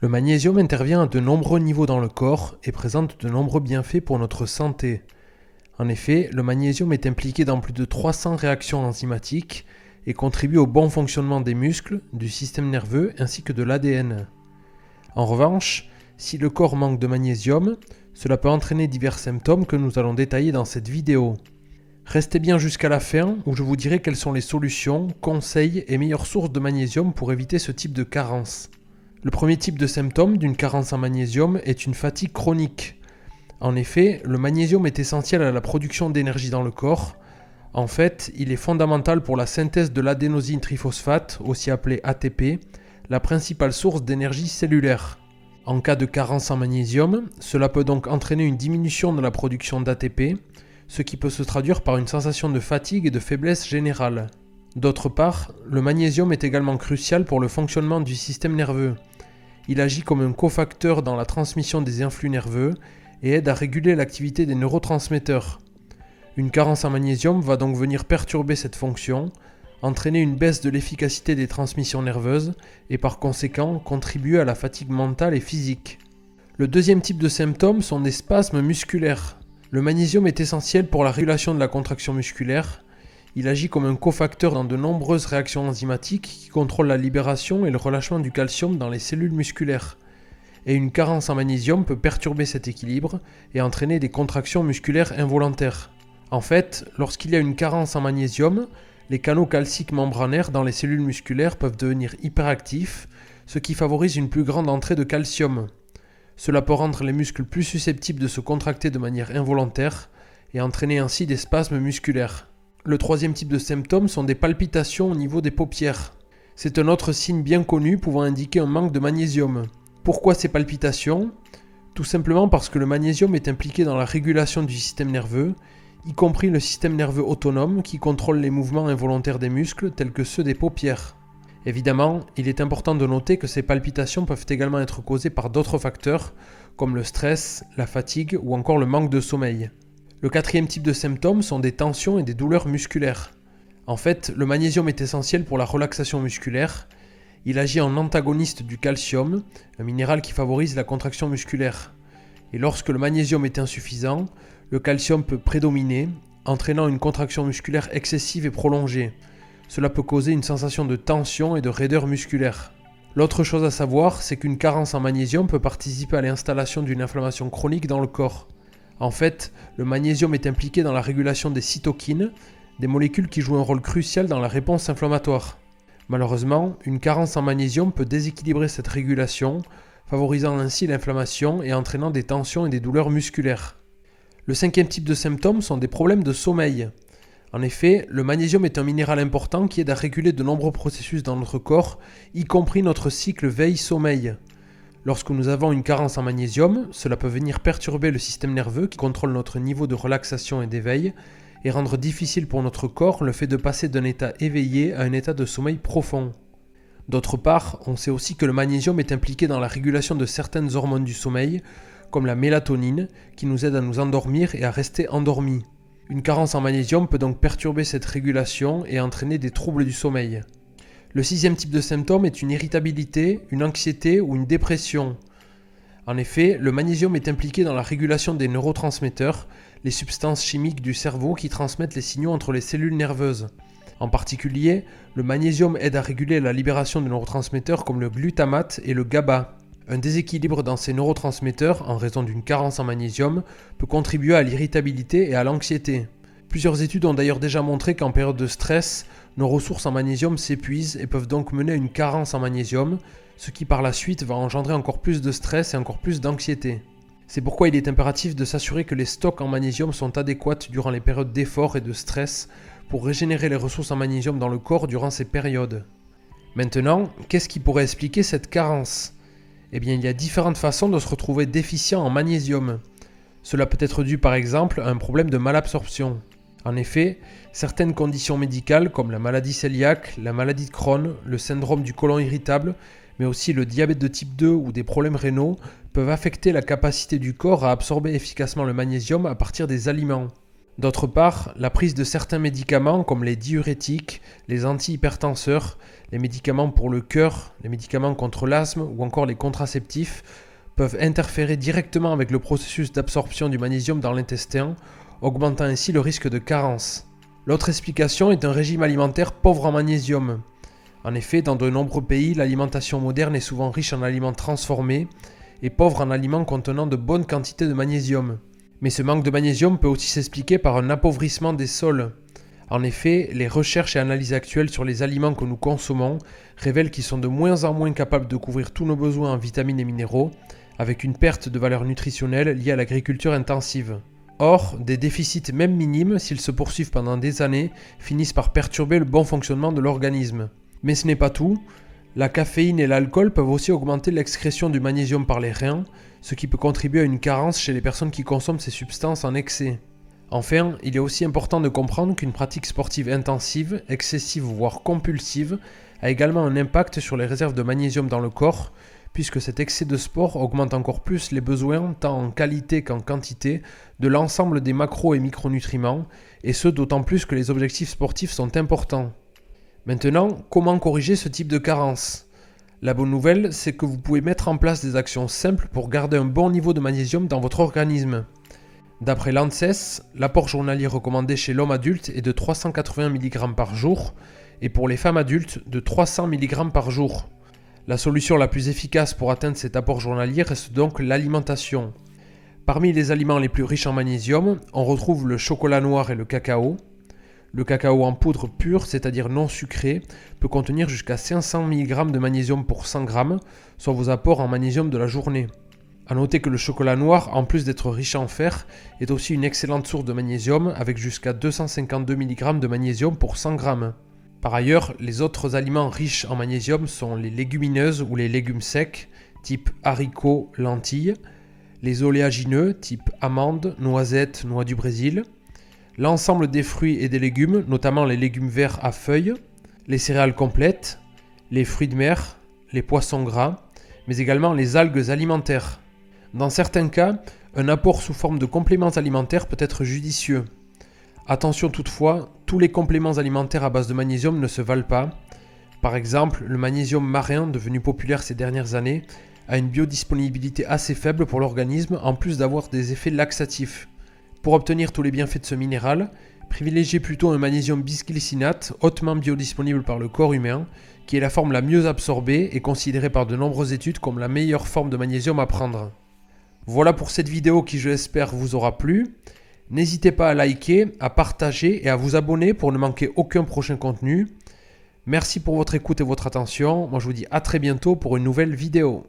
Le magnésium intervient à de nombreux niveaux dans le corps et présente de nombreux bienfaits pour notre santé. En effet, le magnésium est impliqué dans plus de 300 réactions enzymatiques et contribue au bon fonctionnement des muscles, du système nerveux ainsi que de l'ADN. En revanche, si le corps manque de magnésium, cela peut entraîner divers symptômes que nous allons détailler dans cette vidéo. Restez bien jusqu'à la fin où je vous dirai quelles sont les solutions, conseils et meilleures sources de magnésium pour éviter ce type de carence. Le premier type de symptôme d'une carence en magnésium est une fatigue chronique. En effet, le magnésium est essentiel à la production d'énergie dans le corps. En fait, il est fondamental pour la synthèse de l'adénosine triphosphate, aussi appelée ATP, la principale source d'énergie cellulaire. En cas de carence en magnésium, cela peut donc entraîner une diminution de la production d'ATP, ce qui peut se traduire par une sensation de fatigue et de faiblesse générale. D'autre part, le magnésium est également crucial pour le fonctionnement du système nerveux. Il agit comme un cofacteur dans la transmission des influx nerveux et aide à réguler l'activité des neurotransmetteurs. Une carence en magnésium va donc venir perturber cette fonction, entraîner une baisse de l'efficacité des transmissions nerveuses et par conséquent contribuer à la fatigue mentale et physique. Le deuxième type de symptômes sont des spasmes musculaires. Le magnésium est essentiel pour la régulation de la contraction musculaire. Il agit comme un cofacteur dans de nombreuses réactions enzymatiques qui contrôlent la libération et le relâchement du calcium dans les cellules musculaires. Et une carence en magnésium peut perturber cet équilibre et entraîner des contractions musculaires involontaires. En fait, lorsqu'il y a une carence en magnésium, les canaux calciques membranaires dans les cellules musculaires peuvent devenir hyperactifs, ce qui favorise une plus grande entrée de calcium. Cela peut rendre les muscles plus susceptibles de se contracter de manière involontaire et entraîner ainsi des spasmes musculaires. Le troisième type de symptômes sont des palpitations au niveau des paupières. C'est un autre signe bien connu pouvant indiquer un manque de magnésium. Pourquoi ces palpitations ? Tout simplement parce que le magnésium est impliqué dans la régulation du système nerveux, y compris le système nerveux autonome qui contrôle les mouvements involontaires des muscles tels que ceux des paupières. Évidemment, il est important de noter que ces palpitations peuvent également être causées par d'autres facteurs comme le stress, la fatigue ou encore le manque de sommeil. Le quatrième type de symptômes sont des tensions et des douleurs musculaires. En fait, le magnésium est essentiel pour la relaxation musculaire. Il agit en antagoniste du calcium, un minéral qui favorise la contraction musculaire. Et lorsque le magnésium est insuffisant, le calcium peut prédominer, entraînant une contraction musculaire excessive et prolongée. Cela peut causer une sensation de tension et de raideur musculaire. L'autre chose à savoir, c'est qu'une carence en magnésium peut participer à l'installation d'une inflammation chronique dans le corps. En fait, le magnésium est impliqué dans la régulation des cytokines, des molécules qui jouent un rôle crucial dans la réponse inflammatoire. Malheureusement, une carence en magnésium peut déséquilibrer cette régulation, favorisant ainsi l'inflammation et entraînant des tensions et des douleurs musculaires. Le cinquième type de symptômes sont des problèmes de sommeil. En effet, le magnésium est un minéral important qui aide à réguler de nombreux processus dans notre corps, y compris notre cycle veille-sommeil. Lorsque nous avons une carence en magnésium, cela peut venir perturber le système nerveux qui contrôle notre niveau de relaxation et d'éveil et rendre difficile pour notre corps le fait de passer d'un état éveillé à un état de sommeil profond. D'autre part, on sait aussi que le magnésium est impliqué dans la régulation de certaines hormones du sommeil, comme la mélatonine, qui nous aide à nous endormir et à rester endormis. Une carence en magnésium peut donc perturber cette régulation et entraîner des troubles du sommeil. Le sixième type de symptôme est une irritabilité, une anxiété ou une dépression. En effet, le magnésium est impliqué dans la régulation des neurotransmetteurs, les substances chimiques du cerveau qui transmettent les signaux entre les cellules nerveuses. En particulier, le magnésium aide à réguler la libération de neurotransmetteurs comme le glutamate et le GABA. Un déséquilibre dans ces neurotransmetteurs, en raison d'une carence en magnésium, peut contribuer à l'irritabilité et à l'anxiété. Plusieurs études ont d'ailleurs déjà montré qu'en période de stress, nos ressources en magnésium s'épuisent et peuvent donc mener à une carence en magnésium, ce qui par la suite va engendrer encore plus de stress et encore plus d'anxiété. C'est pourquoi il est impératif de s'assurer que les stocks en magnésium sont adéquats durant les périodes d'effort et de stress pour régénérer les ressources en magnésium dans le corps durant ces périodes. Maintenant, qu'est-ce qui pourrait expliquer cette carence ? Eh bien, il y a différentes façons de se retrouver déficient en magnésium. Cela peut être dû par exemple à un problème de malabsorption. En effet, certaines conditions médicales comme la maladie cœliaque, la maladie de Crohn, le syndrome du côlon irritable, mais aussi le diabète de type 2 ou des problèmes rénaux peuvent affecter la capacité du corps à absorber efficacement le magnésium à partir des aliments. D'autre part, la prise de certains médicaments comme les diurétiques, les antihypertenseurs, les médicaments pour le cœur, les médicaments contre l'asthme ou encore les contraceptifs peuvent interférer directement avec le processus d'absorption du magnésium dans l'intestin, augmentant ainsi le risque de carence. L'autre explication est un régime alimentaire pauvre en magnésium. En effet, dans de nombreux pays, l'alimentation moderne est souvent riche en aliments transformés et pauvre en aliments contenant de bonnes quantités de magnésium. Mais ce manque de magnésium peut aussi s'expliquer par un appauvrissement des sols. En effet, les recherches et analyses actuelles sur les aliments que nous consommons révèlent qu'ils sont de moins en moins capables de couvrir tous nos besoins en vitamines et minéraux, avec une perte de valeur nutritionnelle liée à l'agriculture intensive. Or, des déficits même minimes, s'ils se poursuivent pendant des années, finissent par perturber le bon fonctionnement de l'organisme. Mais ce n'est pas tout. La caféine et l'alcool peuvent aussi augmenter l'excrétion du magnésium par les reins, ce qui peut contribuer à une carence chez les personnes qui consomment ces substances en excès. Enfin, il est aussi important de comprendre qu'une pratique sportive intensive, excessive voire compulsive, a également un impact sur les réserves de magnésium dans le corps, puisque cet excès de sport augmente encore plus les besoins, tant en qualité qu'en quantité, de l'ensemble des macro- et micronutriments, et ce d'autant plus que les objectifs sportifs sont importants. Maintenant, comment corriger ce type de carence ? La bonne nouvelle, c'est que vous pouvez mettre en place des actions simples pour garder un bon niveau de magnésium dans votre organisme. D'après l'ANSES, l'apport journalier recommandé chez l'homme adulte est de 380 mg par jour et pour les femmes adultes de 300 mg par jour. La solution la plus efficace pour atteindre cet apport journalier reste donc l'alimentation. Parmi les aliments les plus riches en magnésium, on retrouve le chocolat noir et le cacao. Le cacao en poudre pure, c'est-à-dire non sucré, peut contenir jusqu'à 500 mg de magnésium pour 100 g, soit vos apports en magnésium de la journée. A noter que le chocolat noir, en plus d'être riche en fer, est aussi une excellente source de magnésium avec jusqu'à 252 mg de magnésium pour 100 g. Par ailleurs, les autres aliments riches en magnésium sont les légumineuses ou les légumes secs, type haricots, lentilles, les oléagineux, type amandes, noisettes, noix du Brésil, l'ensemble des fruits et des légumes, notamment les légumes verts à feuilles, les céréales complètes, les fruits de mer, les poissons gras, mais également les algues alimentaires. Dans certains cas, un apport sous forme de compléments alimentaires peut être judicieux. Attention toutefois, tous les compléments alimentaires à base de magnésium ne se valent pas. Par exemple, le magnésium marin, devenu populaire ces dernières années, a une biodisponibilité assez faible pour l'organisme en plus d'avoir des effets laxatifs. Pour obtenir tous les bienfaits de ce minéral, privilégiez plutôt un magnésium bisglycinate hautement biodisponible par le corps humain, qui est la forme la mieux absorbée et considérée par de nombreuses études comme la meilleure forme de magnésium à prendre. Voilà pour cette vidéo qui, je l'espère, vous aura plu. N'hésitez pas à liker, à partager et à vous abonner pour ne manquer aucun prochain contenu. Merci pour votre écoute et votre attention. Moi je vous dis à très bientôt pour une nouvelle vidéo.